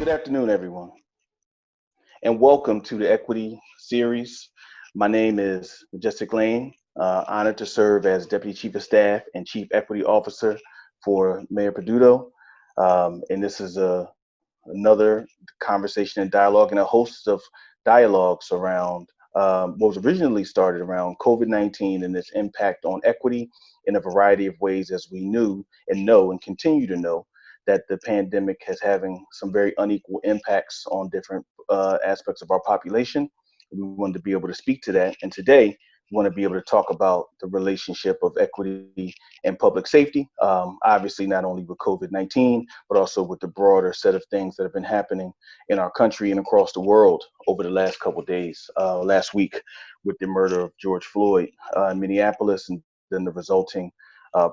Good afternoon, everyone, and welcome to the Equity Series. My name is Majestic, honored to serve as Deputy Chief of Staff and Chief Equity Officer for Mayor Peduto. And this is another conversation and dialogue and a host of dialogues around what was originally started around COVID-19 and its impact on equity in a variety of ways, as we knew and know and continue to know that the pandemic is having some very unequal impacts on different aspects of our population. We wanted to be able to speak to that. And today, we want to be able to talk about the relationship of equity and public safety, obviously not only with COVID-19, but also with the broader set of things that have been happening in our country and across the world over the last couple of days, last week with the murder of George Floyd in Minneapolis, and then the resulting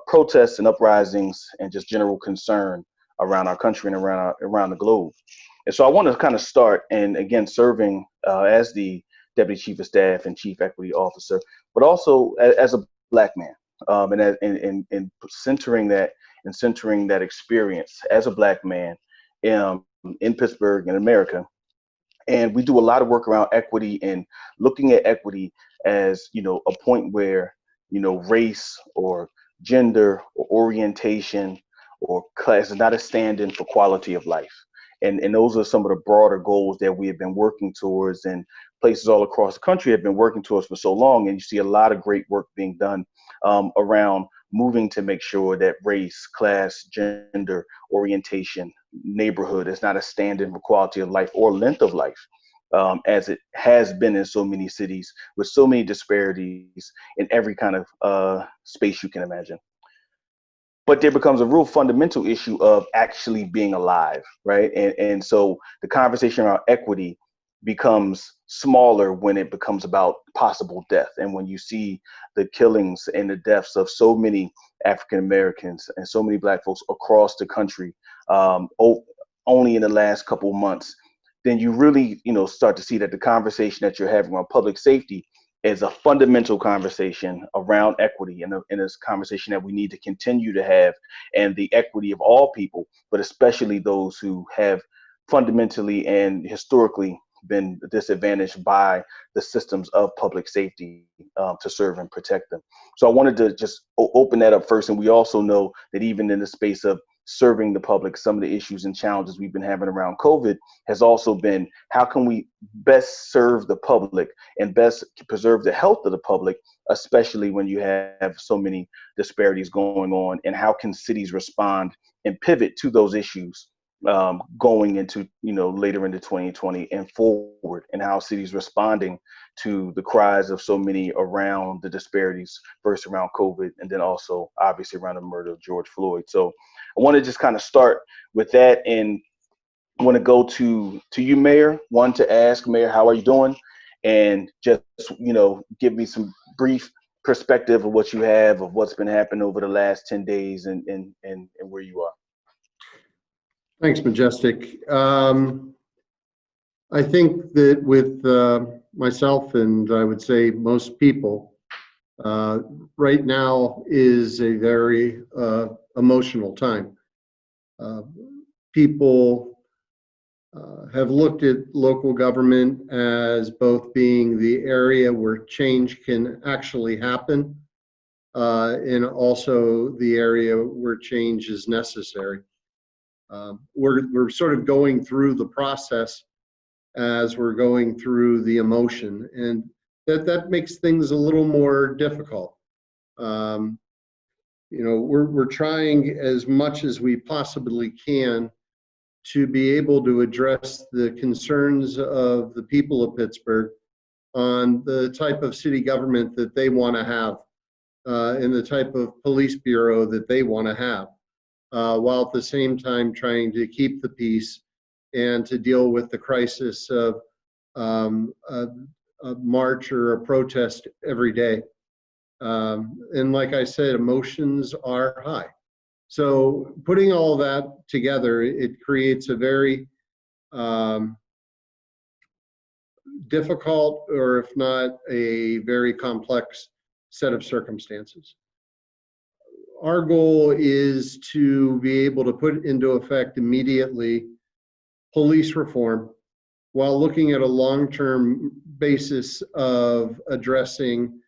protests and uprisings and just general concern around our country and around the globe. And so I want to kind of start, and again, serving as the Deputy Chief of Staff and Chief Equity Officer, but also as a Black man, and centering that experience as a Black man in Pittsburgh in America. And we do a lot of work around equity and looking at equity as, a point where, race or gender or orientation or class is not a stand-in for quality of life. And those are some of the broader goals that we have been working towards, and places all across the country have been working towards for so long. And you see a lot of great work being done around moving to make sure that race, class, gender, orientation, neighborhood is not a stand-in for quality of life or length of life, as it has been in so many cities with so many disparities in every kind of space you can imagine. But there becomes a real fundamental issue of actually being alive, right? And so the conversation around equity becomes smaller when it becomes about possible death. And when you see the killings and the deaths of so many African Americans and so many Black folks across the country, only in the last couple of months, then you really, start to see that the conversation that you're having on public safety is a fundamental conversation around equity, and it's a conversation that we need to continue to have, and the equity of all people, but especially those who have fundamentally and historically been disadvantaged by the systems of public safety to serve and protect them. So I wanted to just open that up first. And we also know that even in the space of serving the public, some of the issues and challenges we've been having around COVID has also been, how can we best serve the public and best preserve the health of the public, especially when you have so many disparities going on, and how can cities respond and pivot to those issues going into, later into 2020 and forward, and how cities responding to the cries of so many around the disparities, first around COVID, and then also obviously around the murder of George Floyd. So I want to just kind of start with that, and I want to go to you, Mayor. One, to ask, Mayor, how are you doing? And just, give me some brief perspective of what you have, of what's been happening over the last 10 days and where you are. Thanks, Majestic. I think that with myself, and I would say most people, right now is a very emotional time. People have looked at local government as both being the area where change can actually happen, and also the area where change is necessary. We're sort of going through the process as we're going through the emotion, and that makes things a little more difficult. We're trying as much as we possibly can to be able to address the concerns of the people of Pittsburgh on the type of city government that they want to have, and the type of police bureau that they want to have. While at the same time trying to keep the peace and to deal with the crisis of a march or a protest every day. And like I said, emotions are high. So putting all that together, it creates a very difficult, or if not a very complex set of circumstances. Our goal is to be able to put into effect immediately police reform while looking at a long-term basis of addressing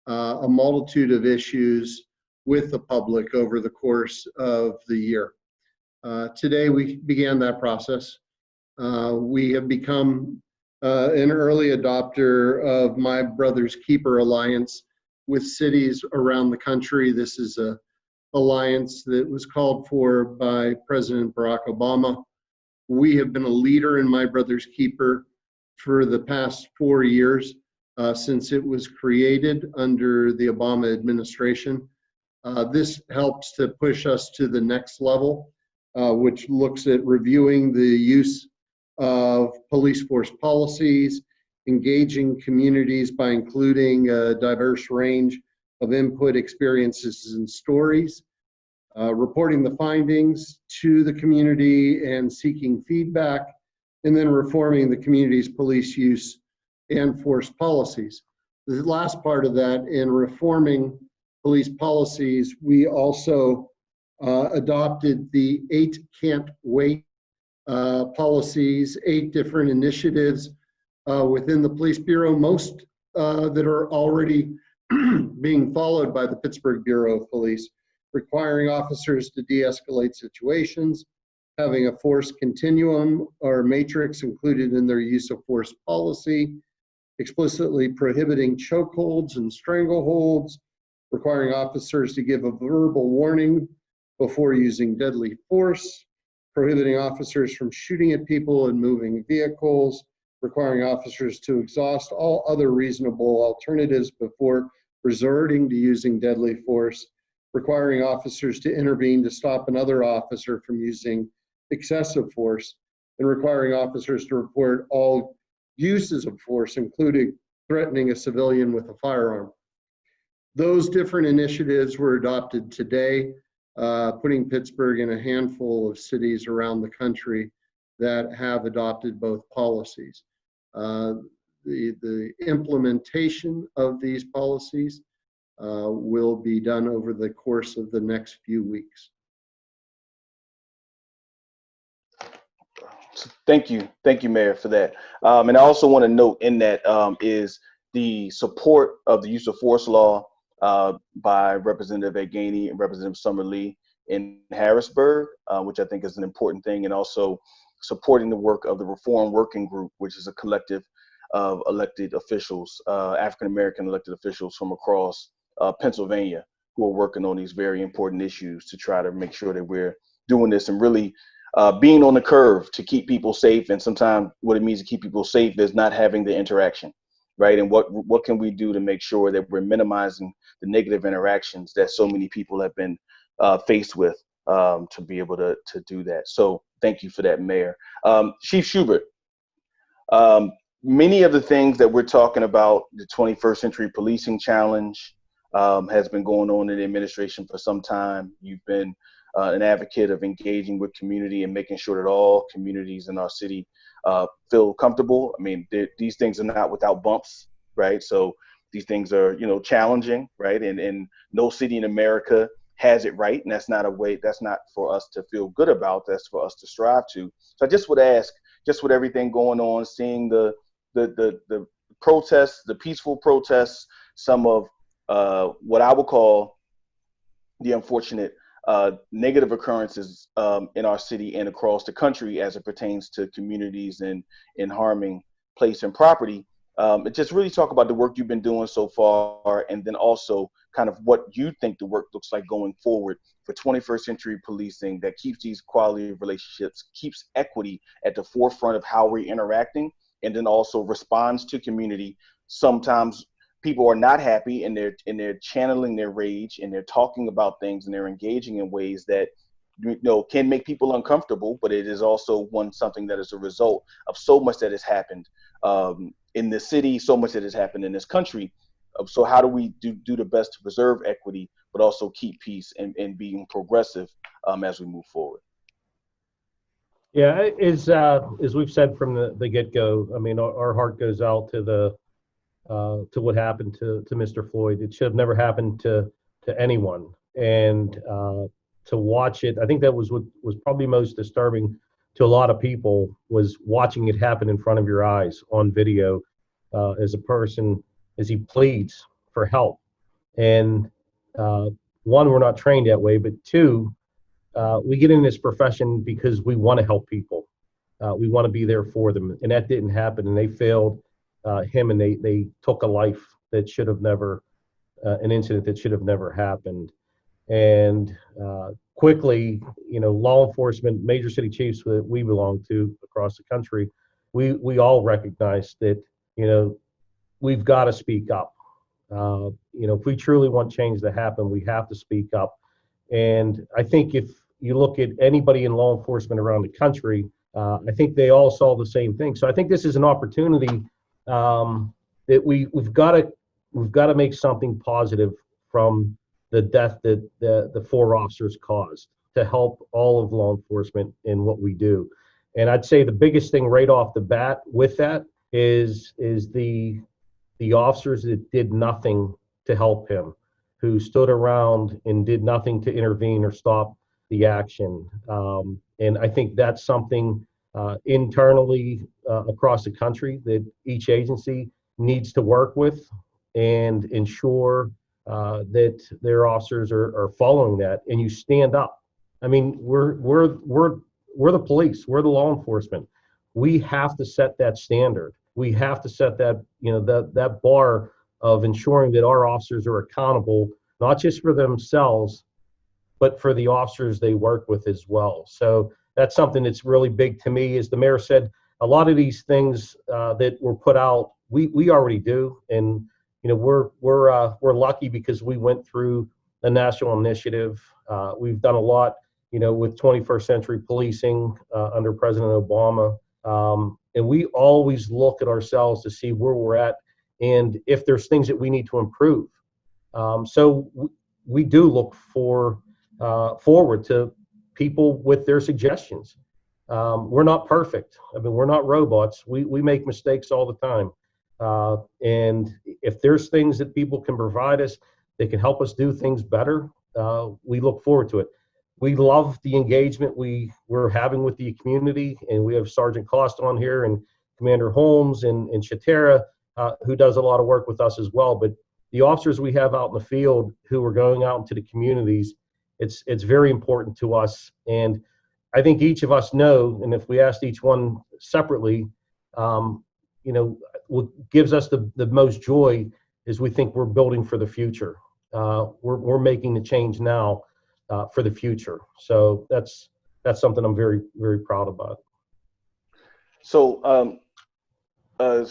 a multitude of issues with the public over the course of the year. Today, we began that process. We have become an early adopter of My Brother's Keeper Alliance with cities around the country. This is a alliance that was called for by President Barack Obama. We have been a leader in My Brother's Keeper for the past 4 years since it was created under the Obama administration. This helps to push us to the next level, which looks at reviewing the use of police force policies, engaging communities by including a diverse range of input, experiences, and stories, reporting the findings to the community and seeking feedback, and then reforming the community's police use and force policies. The last part of that, in reforming police policies, we also adopted the 8 Can't Wait policies, 8 different initiatives within the Police Bureau, most that are already being followed by the Pittsburgh Bureau of Police, requiring officers to de-escalate situations, having a force continuum or matrix included in their use of force policy, explicitly prohibiting chokeholds and strangleholds, requiring officers to give a verbal warning before using deadly force, prohibiting officers from shooting at people and moving vehicles, requiring officers to exhaust all other reasonable alternatives before resorting to using deadly force, requiring officers to intervene to stop another officer from using excessive force, and requiring officers to report all uses of force, including threatening a civilian with a firearm. Those different initiatives were adopted today, putting Pittsburgh in a handful of cities around the country that have adopted both policies. The implementation of these policies will be done over the course of the next few weeks. Thank you, Mayor, for that. And I also want to note in that is the support of the use of force law by Representative Gainey and Representative Summer Lee in Harrisburg, which I think is an important thing, and also supporting the work of the Reform Working Group, which is a collective of elected officials, African-American elected officials from across Pennsylvania, who are working on these very important issues to try to make sure that we're doing this and really being on the curve to keep people safe. And sometimes what it means to keep people safe is not having the interaction, right? And what can we do to make sure that we're minimizing the negative interactions that so many people have been faced with to be able to do that. So thank you for that, Mayor. Chief Schubert, many of the things that we're talking about, the 21st Century Policing Challenge has been going on in the administration for some time. You've been an advocate of engaging with community and making sure that all communities in our city feel comfortable. I mean, these things are not without bumps, right? So these things are, challenging, right? And no city in America has it right, and that's not for us to feel good about. That's for us to strive to. So I just would ask, just with everything going on, seeing the protests, the peaceful protests, some of what I would call the unfortunate negative occurrences in our city and across the country as it pertains to communities and harming place and property. Just really talk about the work you've been doing so far, and then also kind of what you think the work looks like going forward for 21st century policing that keeps these quality of relationships, keeps equity at the forefront of how we're interacting, and then also responds to community. Sometimes people are not happy and they're channeling their rage and they're talking about things and they're engaging in ways that can make people uncomfortable, but it is also something that is a result of so much that has happened in this city, so much that has happened in this country. So how do we do the best to preserve equity, but also keep peace and being progressive as we move forward? Yeah, as we've said from the get-go, I mean, our heart goes out to what happened to Mr. Floyd. It should have never happened to anyone. And to watch it, I think that was what was probably most disturbing to a lot of people was watching it happen in front of your eyes on video, as a person, as he pleads for help. And one, we're not trained that way, but two, we get in this profession because we want to help people. We want to be there for them, and that didn't happen, and they failed him, and they took a life that should have never, an incident that should have never happened. And quickly, law enforcement, major city chiefs that we belong to across the country, we all recognize that, we've got to speak up. If we truly want change to happen, we have to speak up. And I think if you look at anybody in law enforcement around the country, I think they all saw the same thing. So I think this is an opportunity that we've got to make something positive from the death that the four officers caused, to help all of law enforcement in what we do. And I'd say the biggest thing right off the bat with that is the officers that did nothing to help him, who stood around and did nothing to intervene or stop the action. And I think that's something internally across the country that each agency needs to work with and ensure that their officers are following that. And you stand up. I mean, we're the police, we're the law enforcement. We have to set that standard. We have to set that, that bar of ensuring that our officers are accountable, not just for themselves, but for the officers they work with as well. So that's something that's really big to me. As the mayor said, a lot of these things that were put out, we already do. And, we're lucky because we went through a national initiative. We've done a lot, with 21st century policing under President Obama. And we always look at ourselves to see where we're at and if there's things that we need to improve. So we do look forward to people with their suggestions. We're not perfect. I mean, we're not robots. We make mistakes all the time. And if there's things that people can provide us, they can help us do things better, we look forward to it. We love the engagement we're having with the community, and we have Sergeant Cost on here and Commander Holmes and Shatera, who does a lot of work with us as well. But the officers we have out in the field who are going out into the communities, it's very important to us. And I think each of us know, and if we asked each one separately, what gives us the most joy is we think we're building for the future. We're making the change now for the future. So that's something I'm very, very proud about. So,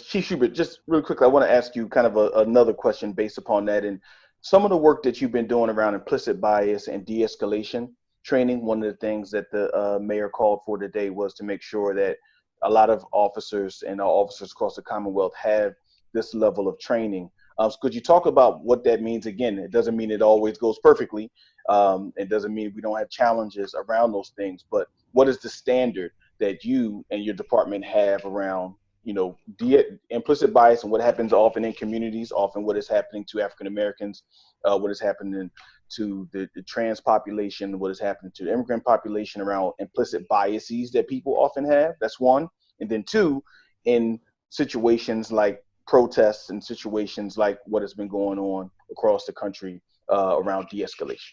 Chief Schubert, just really quickly, I want to ask you kind of another question based upon that. And some of the work that you've been doing around implicit bias and de-escalation training, one of the things that the mayor called for today was to make sure that a lot of officers and our officers across the Commonwealth have this level of training. So could you talk about what that means? Again, it doesn't mean it always goes perfectly. It doesn't mean we don't have challenges around those things, but what is the standard that you and your department have around, implicit bias and what happens often in communities, often what is happening to African Americans, what is happening to the trans population, what is happening to the immigrant population around implicit biases that people often have? That's one. And then two, in situations like protests and situations like what has been going on across the country around de-escalation.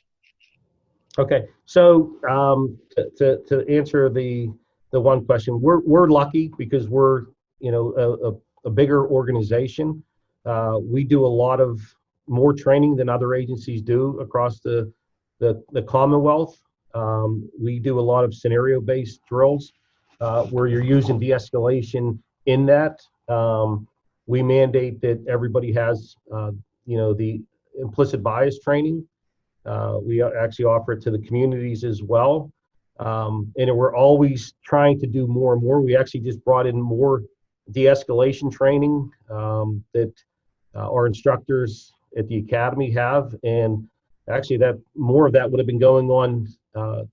Okay, so to answer the one question, we're lucky because we're a bigger organization. We do a lot of more training than other agencies do across the Commonwealth. We do a lot of scenario-based drills where you're using de-escalation in that. We mandate that everybody has the implicit bias training. We actually offer it to the communities as well. And we're always trying to do more and more. We actually just brought in more de-escalation training that our instructors at the academy have. And actually that more of that would have been going on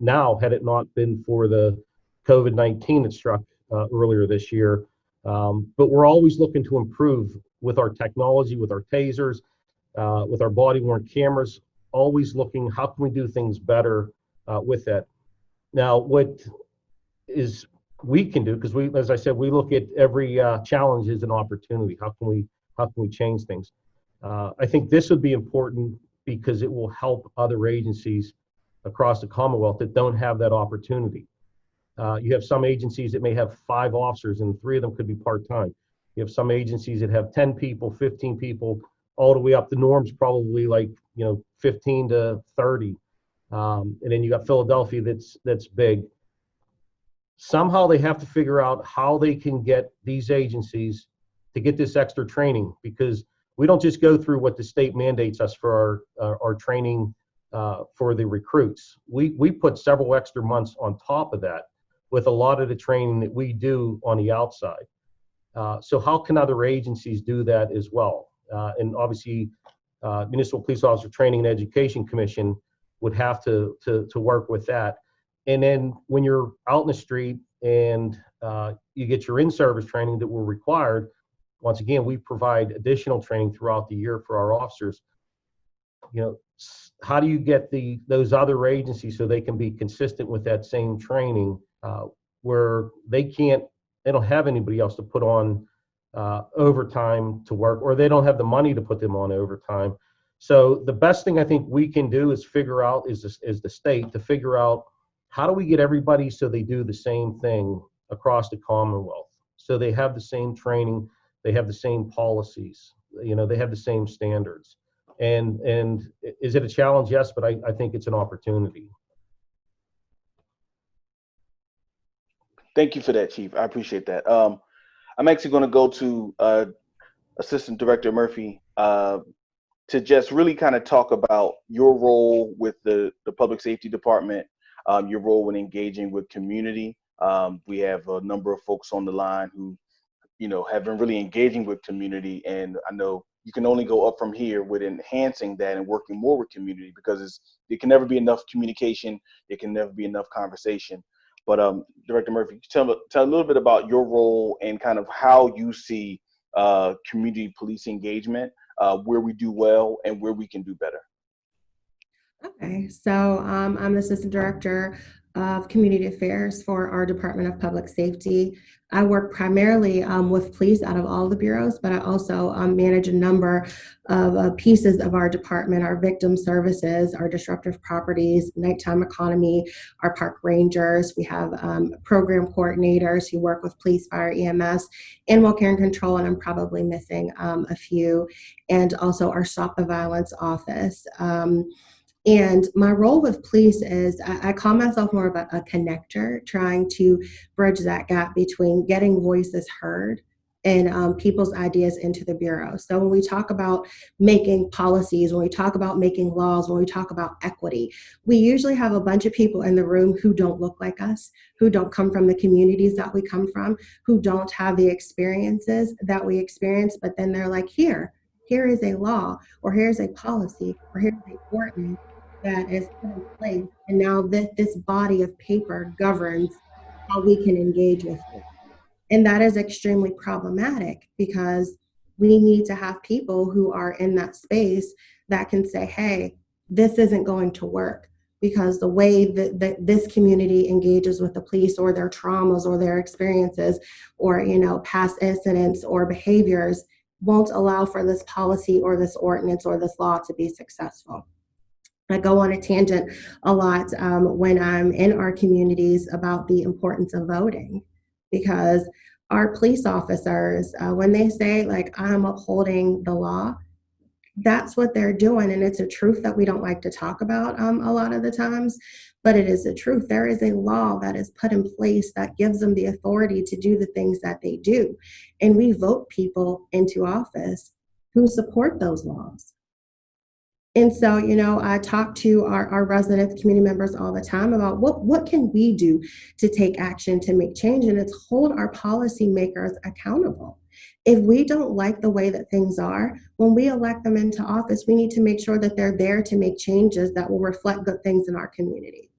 now had it not been for the COVID-19 that struck earlier this year. But we're always looking to improve with our technology, with our tasers, with our body-worn cameras, always looking how can we do things better with that. Now, what is we can do, because as I said, we look at every challenge as an opportunity. How can we change things? I think this would be important because it will help other agencies across the Commonwealth that don't have that opportunity. You have some agencies that may have 5 officers and 3 of them could be part-time. You have some agencies that have 10 people, 15 people, all the way up. The norm's probably like 15 to 30, and then you got Philadelphia that's big. Somehow they have to figure out how they can get these agencies to get this extra training, because we don't just go through what the state mandates us for our training for the recruits. We put several extra months on top of that with a lot of the training that we do on the outside. So how can other agencies do that as well? And obviously, Municipal Police Officer Training and Education Commission would have to work with that. And then when you're out in the street and you get your in-service training that we're required, once again, we provide additional training throughout the year for our officers. How do you get those other agencies so they can be consistent with that same training, where they don't have anybody else to put on overtime to work, or they don't have the money to put them on overtime? So the best thing I think we can do is figure out, is the state to figure out, how do we get everybody so they do the same thing across the Commonwealth? So they have the same training, they have the same policies, they have the same standards. And is it a challenge? Yes, but I think it's an opportunity. Thank you for that, Chief. I appreciate that. I'm actually going to go to Assistant Director Murphy to just really kind of talk about your role with the Public Safety Department, your role in engaging with community. We have a number of folks on the line who, have been really engaging with community, and I know you can only go up from here with enhancing that and working more with community, because there can never be enough communication, there can never be enough conversation. But Director Murphy, tell a little bit about your role and kind of how you see community police engagement, where we do well and where we can do better. Okay, so I'm the Assistant Director of Community Affairs for our Department of Public Safety. I work primarily with police out of all the bureaus, but I also manage a number of pieces of our department: our victim services, our disruptive properties, nighttime economy, our park rangers. We have program coordinators who work with police, fire, EMS, animal care and control, and I'm probably missing a few, and also our Stop the Violence office. And my role with police is I call myself more of a connector, trying to bridge that gap between getting voices heard and people's ideas into the Bureau. So when we talk about making policies, when we talk about making laws, when we talk about equity, we usually have a bunch of people in the room who don't look like us, who don't come from the communities that we come from, who don't have the experiences that we experience, but then they're like, here is a law, or here's a policy, or here's an ordinance that is put in place, and now this body of paper governs how we can engage with it. And that is extremely problematic, because we need to have people who are in that space that can say, hey, this isn't going to work, because the way that this community engages with the police, or their traumas, or their experiences, or past incidents or behaviors, won't allow for this policy or this ordinance or this law to be successful. I go on a tangent a lot when I'm in our communities about the importance of voting, because our police officers, when they say, like, I'm upholding the law, that's what they're doing. And it's a truth that we don't like to talk about a lot of the times, but it is the truth. There is a law that is put in place that gives them the authority to do the things that they do. And we vote people into office who support those laws. And so, I talk to our residents, community members all the time about what can we do to take action to make change, and it's hold our policymakers accountable. If we don't like the way that things are, when we elect them into office, we need to make sure that they're there to make changes that will reflect good things in our community.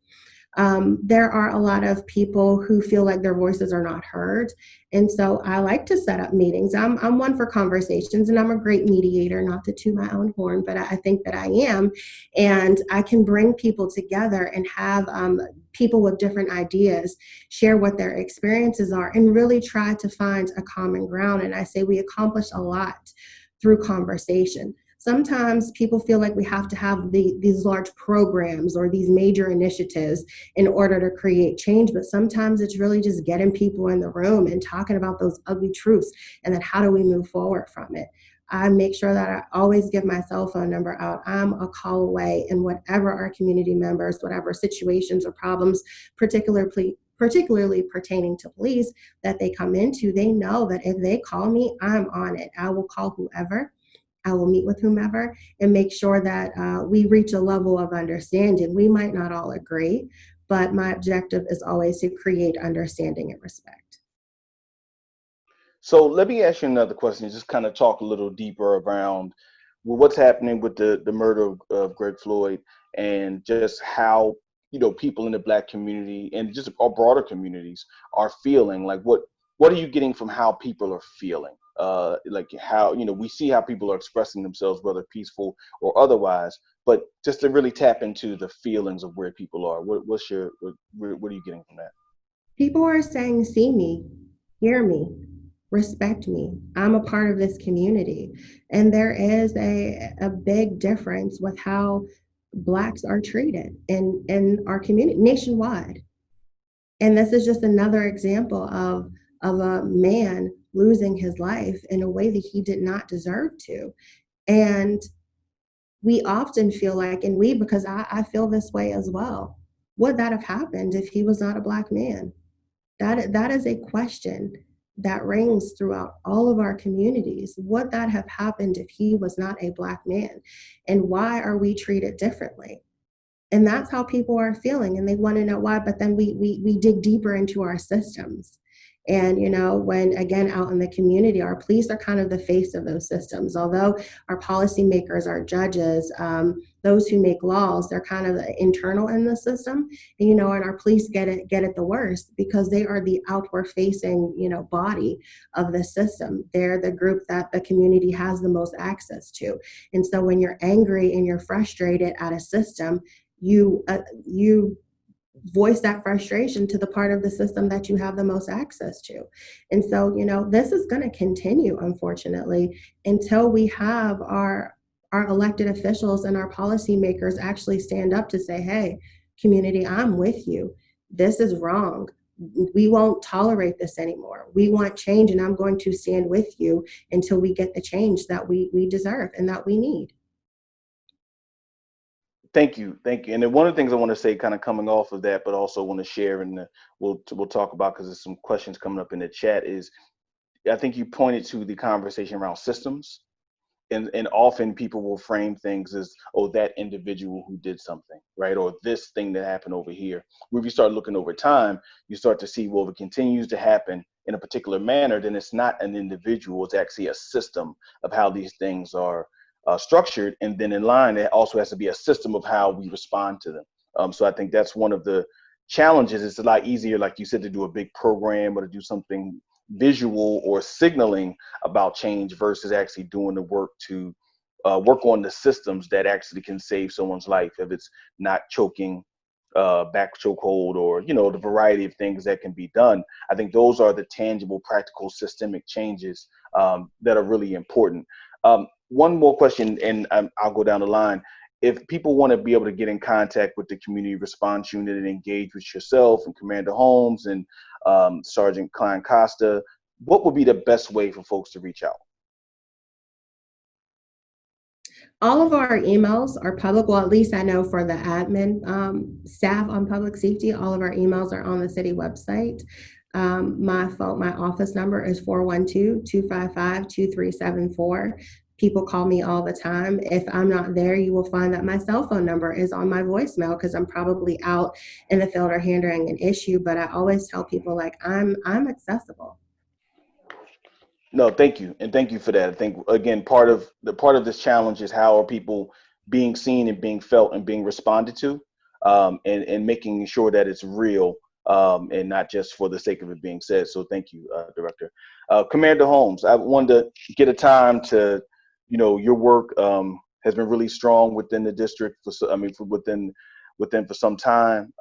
There are a lot of people who feel like their voices are not heard. And so I like to set up meetings. I'm one for conversations, and I'm a great mediator, not to toot my own horn, but I think that I am. And I can bring people together and have people with different ideas share what their experiences are and really try to find a common ground. And I say we accomplish a lot through conversation. Sometimes people feel like we have to have these large programs or these major initiatives in order to create change, but sometimes it's really just getting people in the room and talking about those ugly truths, and then how do we move forward from it. I make sure that I always give my cell phone number out. I'm a call away, and whatever our community members, whatever situations or problems, particularly pertaining to police, that they come into, they know that if they call me, I'm on it. I will call whoever. I will meet with whomever and make sure that we reach a level of understanding. We might not all agree, but my objective is always to create understanding and respect. So let me ask you another question, just kind of talk a little deeper around what's happening with the murder of Greg Floyd, and just how, people in the Black community and just our broader communities are feeling. Like what are you getting from how people are feeling? Like how, we see how people are expressing themselves, whether peaceful or otherwise, but just to really tap into the feelings of where people are. What are you getting from that? People are saying, see me, hear me, respect me. I'm a part of this community. And there is a big difference with how Blacks are treated in our community nationwide. And this is just another example of a man losing his life in a way that he did not deserve to. And we often feel like, and because I feel this way as well, would that have happened if he was not a Black man? That is a question that rings throughout all of our communities. Would that have happened if he was not a Black man? And why are we treated differently? And that's how people are feeling, and they want to know why. But then we dig deeper into our systems. And, when again, out in the community, our police are kind of the face of those systems. Although our policymakers, our judges, those who make laws, they're kind of internal in the system. And, and our police get it the worst because they are the outward facing, body of the system. They're the group that the community has the most access to. And so when you're angry and you're frustrated at a system, you voice that frustration to the part of the system that you have the most access to. And so, this is going to continue, unfortunately, until we have our elected officials and our policymakers actually stand up to say, hey, community, I'm with you. This is wrong. We won't tolerate this anymore. We want change, and I'm going to stand with you until we get the change that we deserve and that we need. Thank you. And then one of the things I want to say, kind of coming off of that, but also want to share, and we'll talk about, because there's some questions coming up in the chat, is I think you pointed to the conversation around systems, and often people will frame things as, oh, that individual who did something, right, or this thing that happened over here. When you start looking over time, you start to see, well, if it continues to happen in a particular manner, then it's not an individual, it's actually a system of how these things are structured, and then in line, it also has to be a system of how we respond to them. So I think that's one of the challenges. It's a lot easier, like you said, to do a big program or to do something visual or signaling about change versus actually doing the work to work on the systems that actually can save someone's life, if it's not choking, back chokehold, or the variety of things that can be done. I think those are the tangible, practical, systemic changes that are really important. One more question, and I'll go down the line. If people want to be able to get in contact with the Community Response Unit and engage with yourself and Commander Holmes and Sergeant Klein Costa, what would be the best way for folks to reach out? All of our emails are public. Well, at least I know for the admin staff on public safety, all of our emails are on the city website. My office number is 412-255-2374. People call me all the time. If I'm not there, you will find that my cell phone number is on my voicemail because I'm probably out in the field or handling an issue. But I always tell people, like, I'm accessible. No, thank you, and thank you for that. I think, again, part of this challenge is how are people being seen and being felt and being responded to. and making sure that it's real and not just for the sake of it being said. So thank you, Director. Commander Holmes, I wanted to get a time to, your work has been really strong within the district, within for some time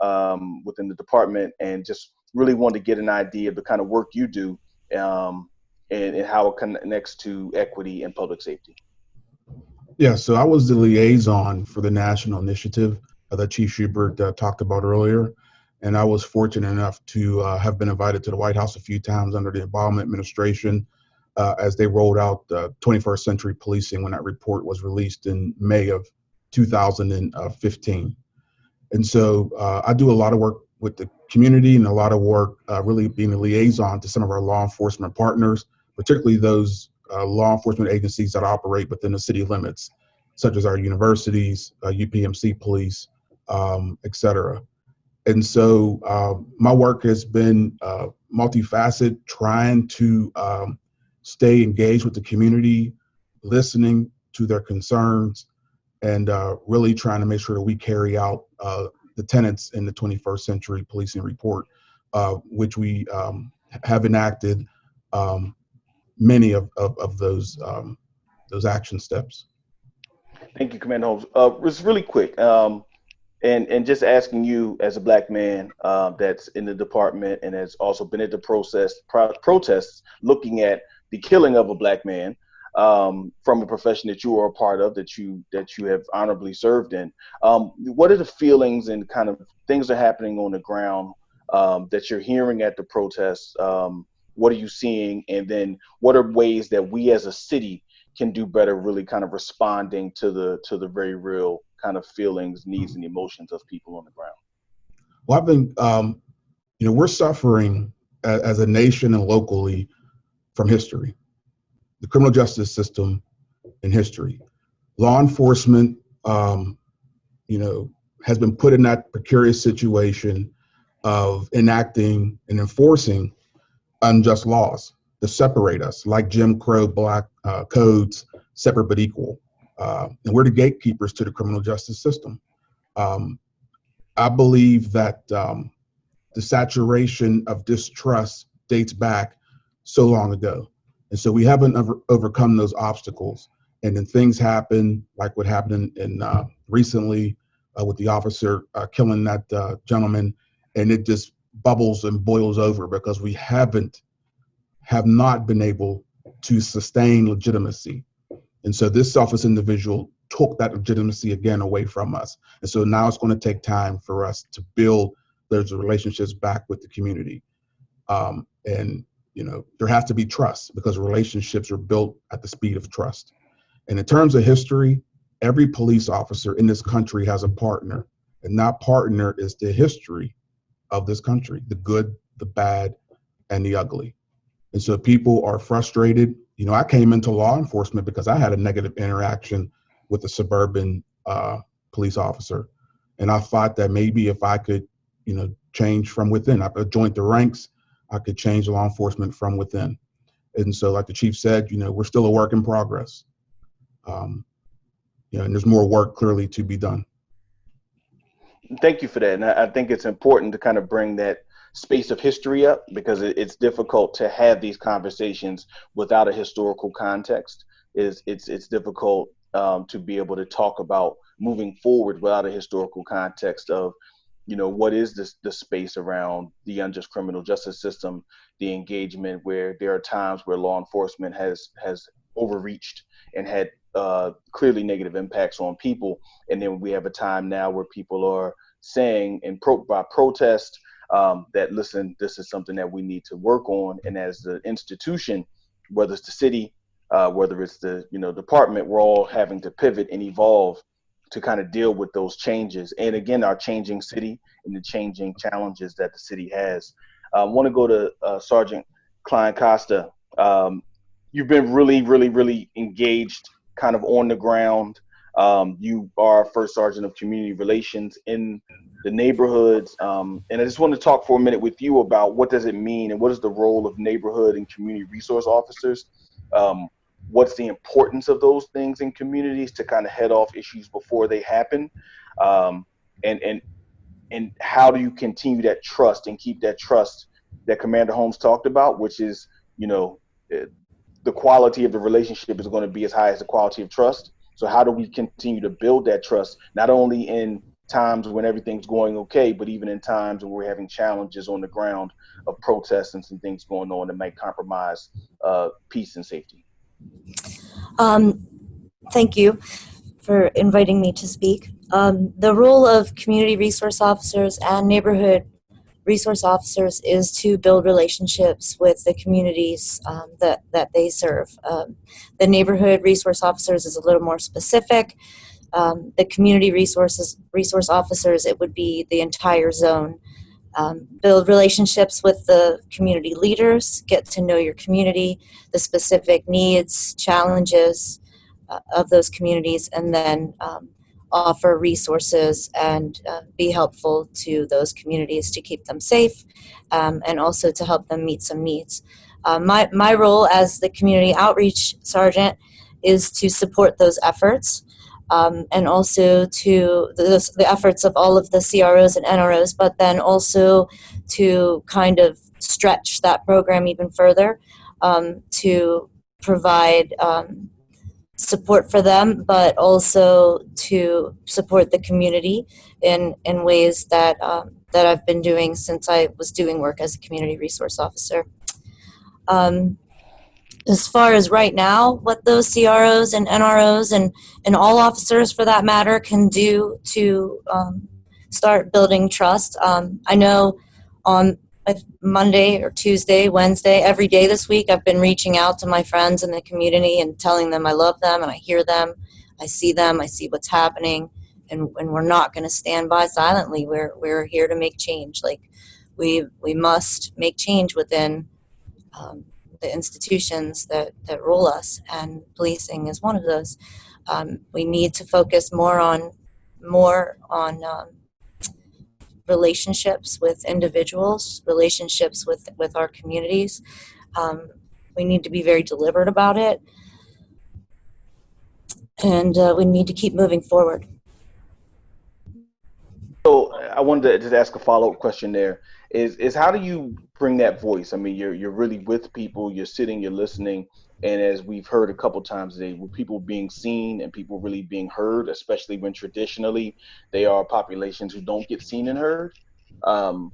within the department, and just really wanted to get an idea of the kind of work you do and how it connects to equity and public safety. Yeah, so I was the liaison for the national initiative that Chief Schubert talked about earlier. And I was fortunate enough to have been invited to the White House a few times under the Obama administration as they rolled out 21st century policing when that report was released in May of 2015. And so I do a lot of work with the community and a lot of work really being a liaison to some of our law enforcement partners, particularly those law enforcement agencies that operate within the city limits, such as our universities, UPMC police, et cetera. And so my work has been multifaceted, trying to stay engaged with the community, listening to their concerns, and really trying to make sure that we carry out the tenets in the 21st century policing report, which we have enacted many of those action steps. Thank you, Commander Holmes. Just really quick, and just asking you as a Black man that's in the department and has also been at the protests looking at the killing of a Black man from a profession that you are a part of, that you have honorably served in. What are the feelings and kind of things that are happening on the ground that you're hearing at the protests? What are you seeing? And then what are ways that we as a city can do better, really kind of responding to the very real kind of feelings, needs, and emotions of people on the ground? Well, I think, we're suffering as a nation and locally from history, the criminal justice system and history. Law enforcement, has been put in that precarious situation of enacting and enforcing unjust laws to separate us, like Jim Crow Black codes, separate but equal. And we're the gatekeepers to the criminal justice system. I believe that the saturation of distrust dates back so long ago. And so we haven't overcome those obstacles. And then things happen like what happened in recently with the officer killing that gentleman, and it just bubbles and boils over because we have not been able to sustain legitimacy. And so this selfless individual took that legitimacy again away from us. And so now it's going to take time for us to build those relationships back with the community. And there has to be trust because relationships are built at the speed of trust. And in terms of history, every police officer in this country has a partner, and that partner is the history of this country, the good, the bad, and the ugly. And so people are frustrated. I came into law enforcement because I had a negative interaction with a suburban police officer. And I thought that maybe if I could, change from within, I could join the ranks, I could change law enforcement from within. And so like the chief said, we're still a work in progress. And there's more work clearly to be done. Thank you for that. And I think it's important to kind of bring that space of history up because it's difficult to have these conversations without a historical context. It's difficult to be able to talk about moving forward without a historical context of, what is the space around the unjust criminal justice system, the engagement where there are times where law enforcement has overreached and had clearly negative impacts on people. And then we have a time now where people are saying by protest that, listen, this is something that we need to work on. And as the institution, whether it's the city, whether it's the department, we're all having to pivot and evolve to kind of deal with those changes. And again, our changing city and the changing challenges that the city has. I want to go to Sergeant Klein Costa. You've been really, really, really engaged kind of on the ground. You are first sergeant of community relations in the neighborhoods. And I just want to talk for a minute with you about what does it mean and what is the role of neighborhood and community resource officers? What's the importance of those things in communities to kind of head off issues before they happen? And and how do you continue that trust and keep that trust that Commander Holmes talked about, which is, the quality of the relationship is going to be as high as the quality of trust. So how do we continue to build that trust, not only in times when everything's going okay, but even in times when we're having challenges on the ground of protests and some things going on that might compromise peace and safety? Thank you for inviting me to speak. The role of community resource officers and neighborhood resource officers is to build relationships with the communities that they serve. The neighborhood resource officers is a little more specific. The community resource officers, it would be the entire zone. Build relationships with the community leaders, get to know your community, the specific needs, challenges of those communities, and then offer resources and be helpful to those communities to keep them safe, and also to help them meet some needs. My role as the community outreach sergeant is to support those efforts, and also to the efforts of all of the CROs and NROs, but then also to kind of stretch that program even further, to provide support for them, but also to support the community in ways that that I've been doing since I was doing work as a community resource officer. As far as right now, what those CROs and NROs and all officers for that matter can do to start building trust. I know on Monday or Tuesday, Wednesday, every day this week, I've been reaching out to my friends in the community and telling them I love them and I hear them, I see what's happening, and we're not going to stand by silently. We're here to make change. Like we must make change within the institutions that rule us, and policing is one of those. We need to focus more on relationships with individuals, relationships with our communities. We need to be very deliberate about it, and we need to keep moving forward. So I wanted to just ask a follow-up question there. Is how do you bring that voice? I mean, you're really with people, you're sitting, you're listening, and as we've heard a couple times today, with people being seen and people really being heard, especially when traditionally they are populations who don't get seen and heard. How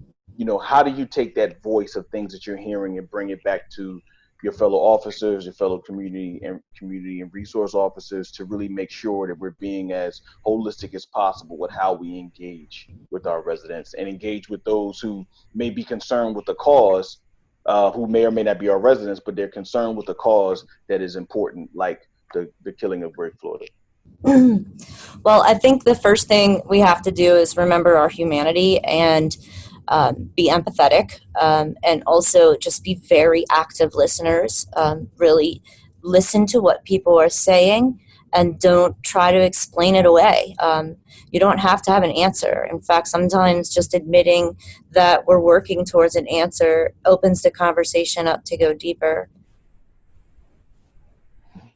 do you take that voice of things that you're hearing and bring it back to your fellow officers, your fellow community and resource officers to really make sure that we're being as holistic as possible with how we engage with our residents and engage with those who may be concerned with the cause, who may or may not be our residents, but they're concerned with the cause that is important, like the killing of George Floyd? Well, I think the first thing we have to do is remember our humanity and be empathetic, and also just be very active listeners. Really listen to what people are saying and don't try to explain it away. You don't have to have an answer. In fact, sometimes just admitting that we're working towards an answer opens the conversation up to go deeper.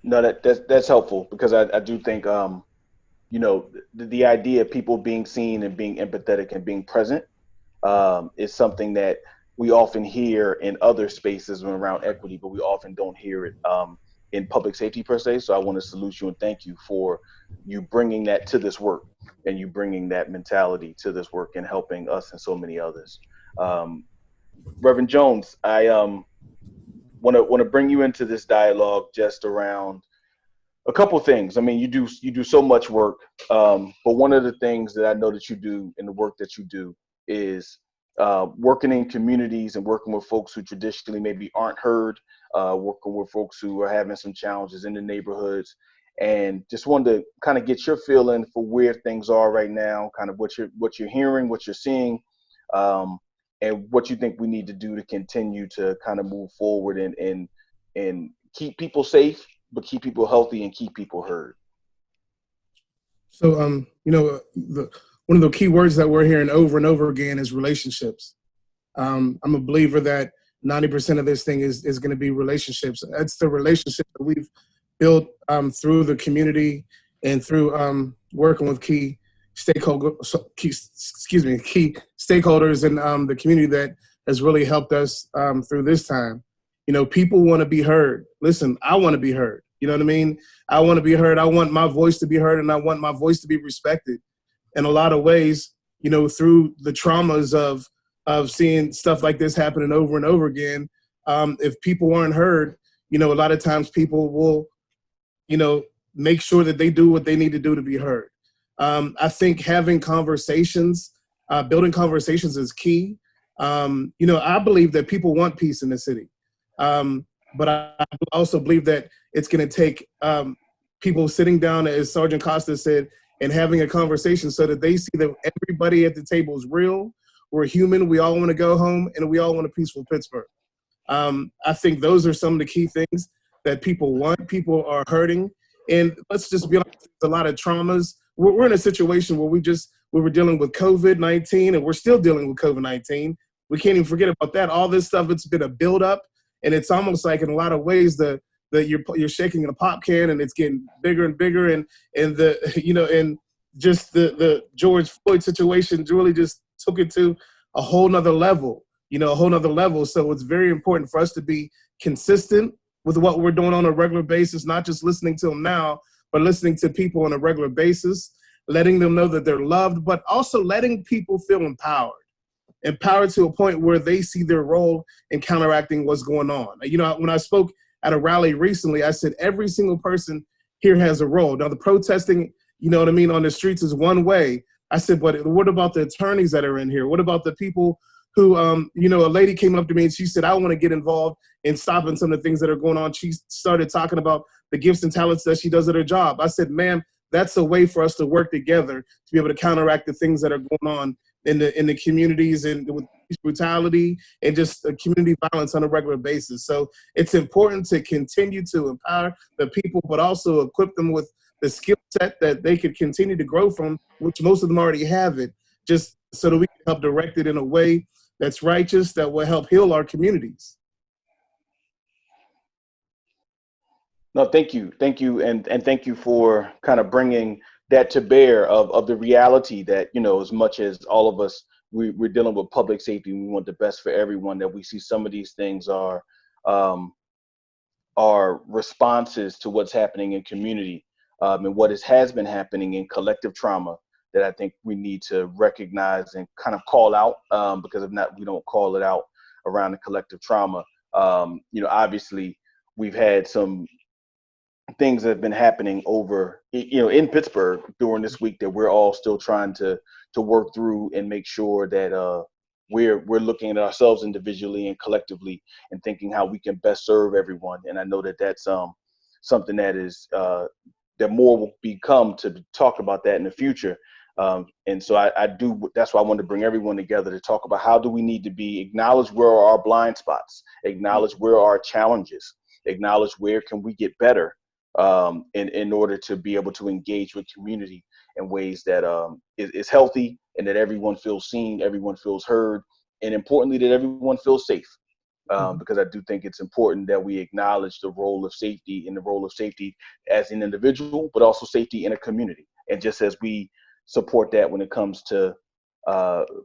No, that's helpful, because I do think the idea of people being seen and being empathetic and being present is something that we often hear in other spaces around equity, but we often don't hear it in public safety per se. So I want to salute you and thank you for you bringing that to this work, and you bringing that mentality to this work and helping us and so many others. Reverend Jones, I want to bring you into this dialogue just around a couple of things. I mean, you do so much work, but one of the things that I know that you do in the work that you do is working in communities and working with folks who traditionally maybe aren't heard, working with folks who are having some challenges in the neighborhoods, and just wanted to kind of get your feeling for where things are right now, kind of what you're hearing, what you're seeing, and what you think we need to do to continue to kind of move forward and keep people safe, but keep people healthy and keep people heard. So, one of the key words that we're hearing over and over again is relationships. I'm a believer that 90% of this thing is going to be relationships. That's the relationship that we've built through the community and through working with key key stakeholders in the community that has really helped us through this time. You know, people want to be heard. Listen, I want to be heard. You know what I mean? I want to be heard. I want my voice to be heard, and I want my voice to be respected. In a lot of ways, you know, through the traumas of seeing stuff like this happening over and over again, if people aren't heard, you know, a lot of times people will, you know, make sure that they do what they need to do to be heard. I think having conversations, building conversations is key. You know, I believe that people want peace in the city. But I also believe that it's going to take people sitting down, as Sergeant Costa said, and having a conversation so that they see that everybody at the table is real. We're human. We all want to go home, and we all want a peaceful Pittsburgh. I think those are some of the key things that people want. People are hurting. And let's just be honest, there's a lot of traumas. We're in a situation where we were dealing with COVID-19, and we're still dealing with COVID-19. We can't even forget about that. All this stuff, it's been a buildup, and it's almost like in a lot of ways that you're shaking in a pop can, and it's getting bigger and bigger. And just the George Floyd situation really just took it to a whole nother level. So it's very important for us to be consistent with what we're doing on a regular basis, not just listening to them now, but listening to people on a regular basis, letting them know that they're loved, but also letting people feel empowered to a point where they see their role in counteracting what's going on. You know, when I spoke at a rally recently, I said every single person here has a role. Now, the protesting, you know what I mean, on the streets is one way. I said, but what about the attorneys that are in here? What about the people who, you know, a lady came up to me and she said, I want to get involved in stopping some of the things that are going on. She started talking about the gifts and talents that she does at her job. I said, ma'am, that's a way for us to work together to be able to counteract the things that are going on in the communities, and with brutality and just community violence on a regular basis. So it's important to continue to empower the people, but also equip them with the skill set that they could continue to grow from, which most of them already have it, just so that we can help direct it in a way that's righteous, that will help heal our communities. No, thank you, and thank you for kind of bringing that to bear of the reality that, you know, as much as all of us, we're dealing with public safety, we want the best for everyone, that we see some of these things are responses to what's happening in community, and what has been happening in collective trauma that I think we need to recognize and kind of call out, because if not, we don't call it out around the collective trauma. You know, obviously we've had some things that have been happening over, you know, in Pittsburgh during this week that we're all still trying to work through and make sure that we're looking at ourselves individually and collectively and thinking how we can best serve everyone. And I know that that's something that is that more will become to talk about that in the future. And so that's why I wanted to bring everyone together to talk about how do we need to acknowledge where are our blind spots, acknowledge where are our challenges, acknowledge where can we get better, in order to be able to engage with community in ways that is healthy, and that everyone feels seen, everyone feels heard, and importantly, that everyone feels safe. Because I do think it's important that we acknowledge the role of safety as an individual, but also safety in a community. And just as we support that when it comes to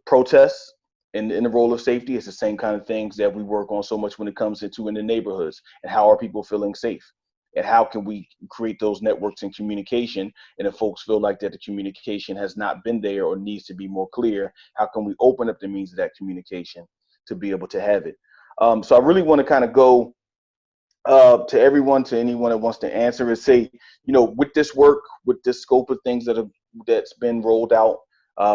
protests in the role of safety, it's the same kind of things that we work on so much when it comes in the neighborhoods, and how are people feeling safe. And how can we create those networks and communication? And if folks feel like that the communication has not been there or needs to be more clear, how can we open up the means of that communication to be able to have it? So I really want to kind of go to anyone that wants to answer, and say, you know, with this work, with this scope of things that's been rolled out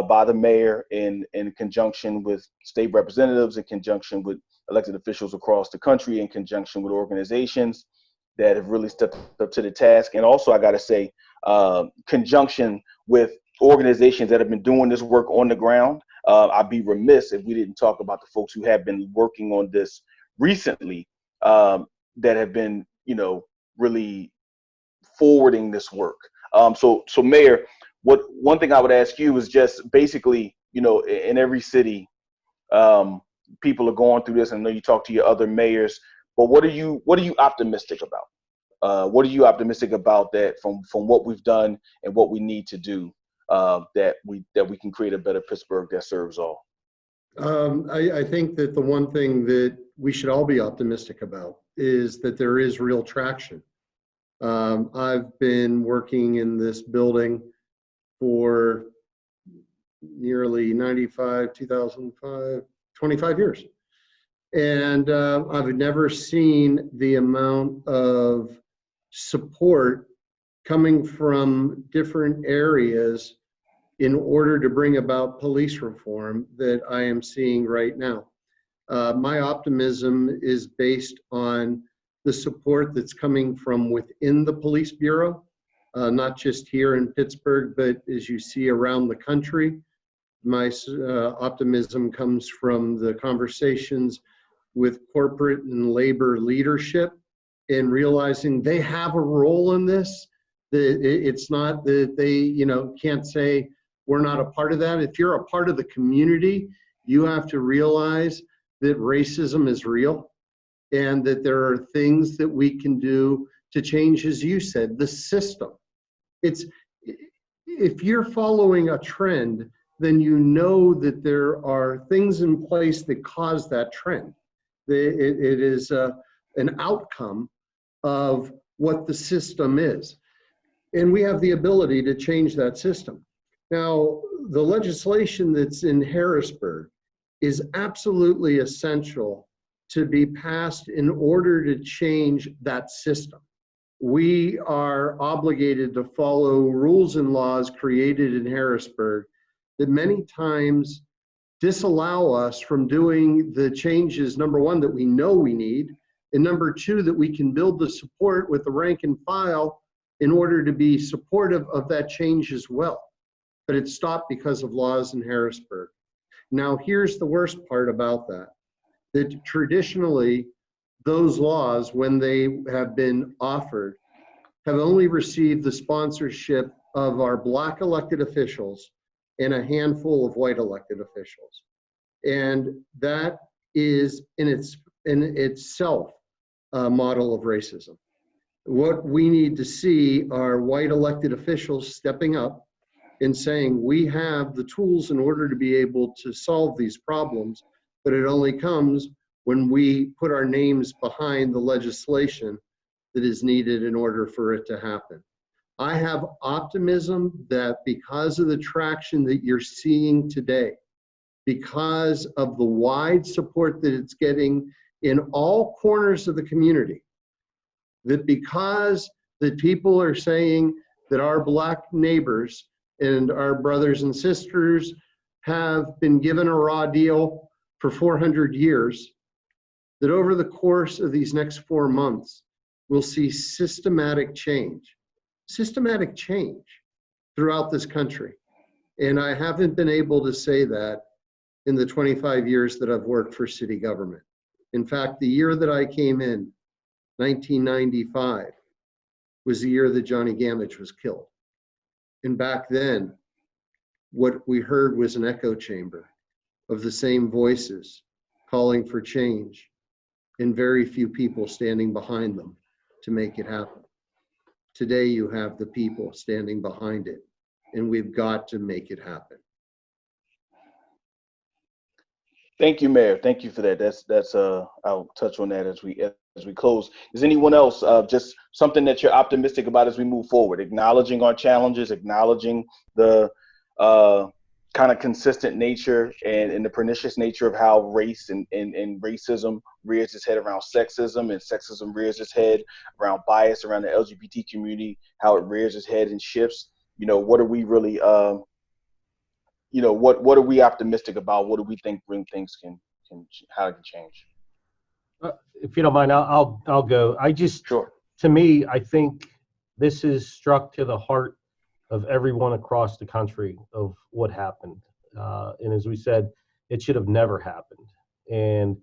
by the mayor in conjunction with state representatives, in conjunction with elected officials across the country, in conjunction with organizations that have really stepped up to the task. And also, I got to say, conjunction with organizations that have been doing this work on the ground. I'd be remiss if we didn't talk about the folks who have been working on this recently, that have been, you know, really forwarding this work. So Mayor, one thing I would ask you is just basically, you know, in every city, people are going through this. I know you talk to your other mayors, but what are you optimistic about? What are you optimistic about that from what we've done and what we need to do that we can create a better Pittsburgh that serves all? I think that the one thing that we should all be optimistic about is that there is real traction. I've been working in this building for nearly 2005, 25 years. And I've never seen the amount of support coming from different areas in order to bring about police reform that I am seeing right now. My optimism is based on the support that's coming from within the police bureau, not just here in Pittsburgh, but as you see around the country. My optimism comes from the conversations with corporate and labor leadership in realizing they have a role in this. It's not that they, can't say we're not a part of that. If you're a part of the community, you have to realize that racism is real and that there are things that we can do to change, as you said, the system. If you're following a trend, then you know that there are things in place that cause that trend. It is an outcome of what the system is. And we have the ability to change that system. Now, the legislation that's in Harrisburg is absolutely essential to be passed in order to change that system. We are obligated to follow rules and laws created in Harrisburg that many times disallow us from doing the changes, number one, that we know we need, and number two, that we can build the support with the rank and file in order to be supportive of that change as well. But it stopped because of laws in Harrisburg. Now, here's the worst part about that traditionally, those laws, when they have been offered, have only received the sponsorship of our Black elected officials and a handful of white elected officials. And that is in itself a model of racism. What we need to see are white elected officials stepping up and saying, we have the tools in order to be able to solve these problems, but it only comes when we put our names behind the legislation that is needed in order for it to happen. I have optimism that because of the traction that you're seeing today, because of the wide support that it's getting in all corners of the community, that because the people are saying that our Black neighbors and our brothers and sisters have been given a raw deal for 400 years, that over the course of these next 4 months, we'll see systematic change throughout this country. And I haven't been able to say that in the 25 years that I've worked for city government. In fact, the year that I came in, 1995, was the year that Johnny Gamage was killed. And back then, what we heard was an echo chamber of the same voices calling for change and very few people standing behind them to make it happen. Today, you have the people standing behind it, and we've got to make it happen. Thank you, Mayor. Thank you for that. That's I'll touch on that as we close. Is anyone else just something that you're optimistic about as we move forward? Acknowledging our challenges, acknowledging the kind of consistent nature and the pernicious nature of how race and racism rears its head around sexism, and sexism rears its head around bias around the LGBT community, how it rears its head and shifts. What are we really what are we optimistic about? What do we think things can how it can change? If you don't mind, I'll go. Sure. To me, I think this is struck to the heart of everyone across the country of what happened. And as we said, it should have never happened. And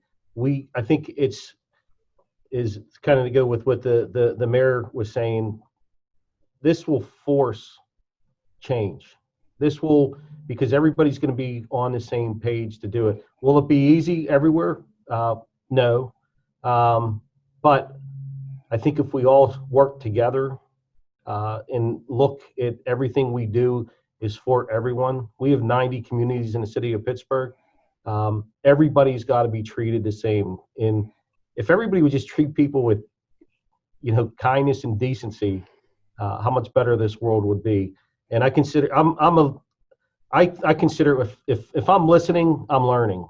I think is kind of to go with what the mayor was saying. This will force change. This will, because everybody's going to be on the same page to do it. Will it be easy everywhere? No. But I think if we all work together and look at everything we do is for everyone. We have 90 communities in the city of Pittsburgh. Everybody's got to be treated the same. And if everybody would just treat people with, kindness and decency, how much better this world would be. And I consider I consider if I'm listening, I'm learning.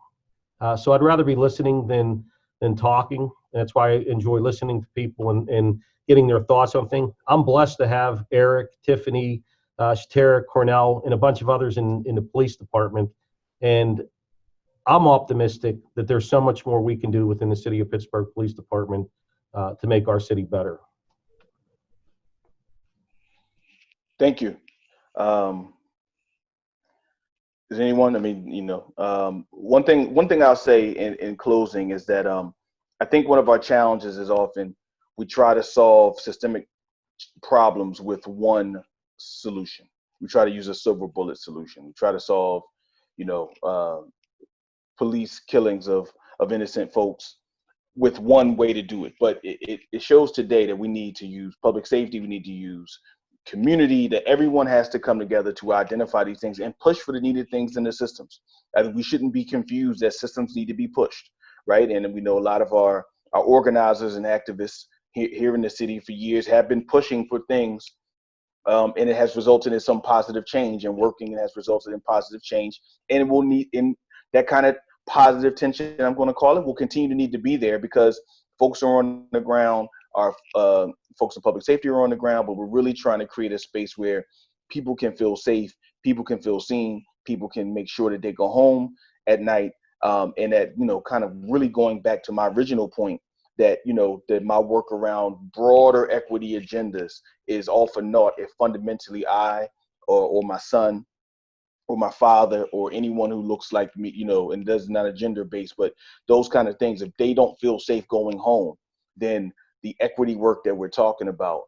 So I'd rather be listening than talking. And that's why I enjoy listening to people and getting their thoughts on things. I'm blessed to have Eric, Tiffany, Shatara, Cornell, and a bunch of others in the police department. And I'm optimistic that there's so much more we can do within the city of Pittsburgh Police Department to make our city better. Thank you. Is anyone? One thing I'll say in closing is that I think one of our challenges is often we try to solve systemic problems with one solution. We try to use a silver bullet solution. We try to solve, police killings of innocent folks with one way to do it. But it shows today that we need to use public safety. We need to use community, that everyone has to come together to identify these things and push for the needed things in the systems. I think we shouldn't be confused that systems need to be pushed, right? And we know a lot of our organizers and activists here in the city for years have been pushing for things, and it has resulted in some positive change, and working has resulted in positive change. And it will need, in that kind of positive tension, I'm going to call it, will continue to need to be there, because folks are on the ground, our folks in public safety are on the ground, but we're really trying to create a space where people can feel safe, people can feel seen, people can make sure that they go home at night, and that, kind of really going back to my original point, that, that my work around broader equity agendas is all for naught if fundamentally I or my son or my father or anyone who looks like me, and does not a gender based, but those kind of things, if they don't feel safe going home, then the equity work that we're talking about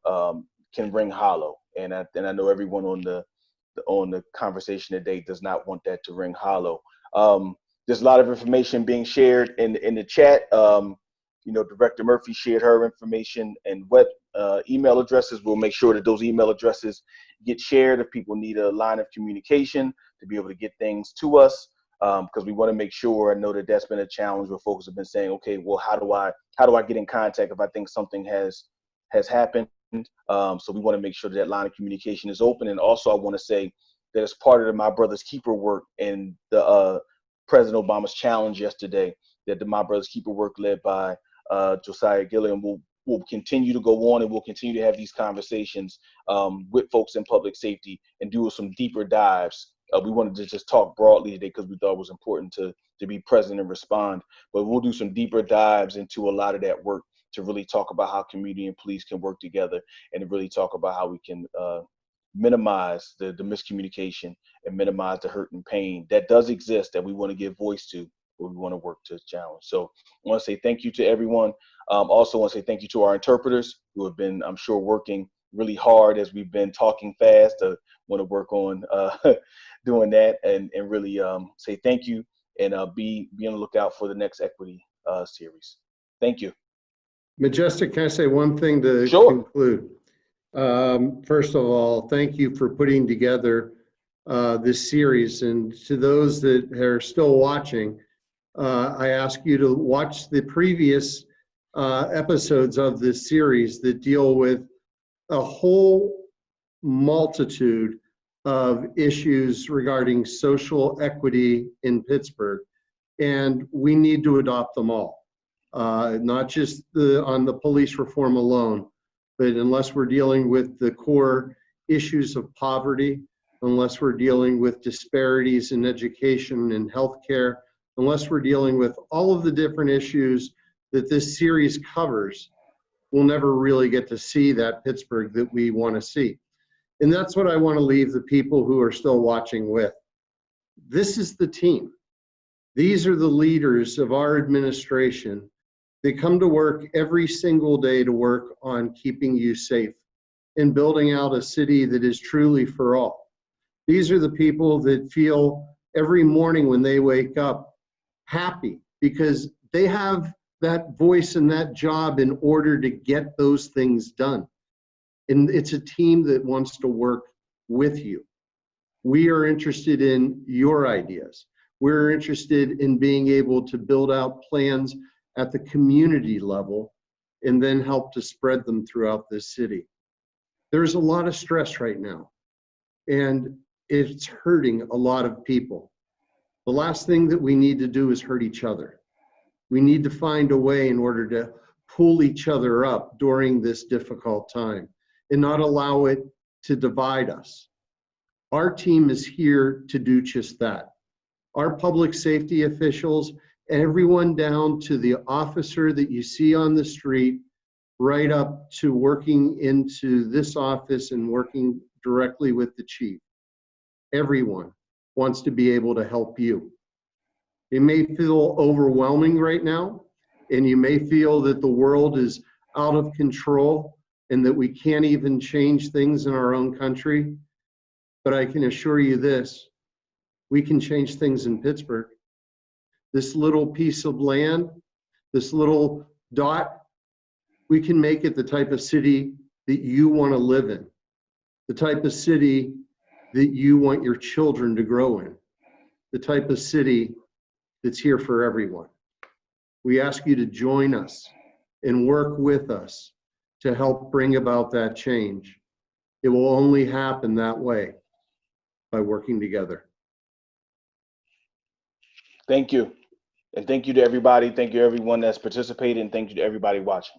can ring hollow. And I know everyone on the conversation today does not want that to ring hollow. There's a lot of information being shared in the chat. Director Murphy shared her information and web email addresses. We'll make sure that those email addresses get shared if people need a line of communication to be able to get things to us, because we want to make sure. I know that that's been a challenge where folks have been saying, okay, well, how do I get in contact if I think something has happened? So we want to make sure that line of communication is open. And also I want to say that as part of the My Brother's Keeper work and the President Obama's challenge yesterday, that the My Brother's Keeper work led by Josiah Gilliam will continue to go on, and we'll continue to have these conversations with folks in public safety and do some deeper dives. We wanted to just talk broadly today because we thought it was important to be present and respond, but we'll do some deeper dives into a lot of that work to really talk about how community and police can work together, and to really talk about how we can minimize the miscommunication and minimize the hurt and pain that does exist, that we want to give voice to, but we want to work to challenge. So I want to say thank you to everyone. Also want to say thank you to our interpreters who have been, I'm sure, working really hard as we've been talking fast. Want to work on doing that, and really say thank you, and be on the lookout for the next equity series. Thank you. Majestic, can I say one thing to conclude? First of all, thank you for putting together this series. And to those that are still watching, I ask you to watch the previous episodes of this series that deal with a whole multitude of issues regarding social equity in Pittsburgh. And we need to adopt them all. Not just on the police reform alone, but unless we're dealing with the core issues of poverty, unless we're dealing with disparities in education and healthcare, unless we're dealing with all of the different issues that this series covers, we'll never really get to see that Pittsburgh that we want to see. And that's what I want to leave the people who are still watching with. This is the team. These are the leaders of our administration. They come to work every single day to work on keeping you safe and building out a city that is truly for all. These are the people that feel every morning when they wake up happy because they have that voice and that job in order to get those things done. And it's a team that wants to work with you. We are interested in your ideas. We're interested in being able to build out plans at the community level and then help to spread them throughout this city. There's a lot of stress right now, and it's hurting a lot of people. The last thing that we need to do is hurt each other. We need to find a way in order to pull each other up during this difficult time and not allow it to divide us. Our team is here to do just that. Our public safety officials, everyone down to the officer that you see on the street, right up to working into this office and working directly with the chief. Everyone wants to be able to help you. It may feel overwhelming right now, and you may feel that the world is out of control and that we can't even change things in our own country. But I can assure you this, we can change things in Pittsburgh. This little piece of land, this little dot, we can make it the type of city that you want to live in, the type of city that you want your children to grow in, the type of city that's here for everyone. We ask you to join us and work with us to help bring about that change. It will only happen that way, by working together. Thank you. And thank you to everybody. Thank you to everyone that's participated, and thank you to everybody watching.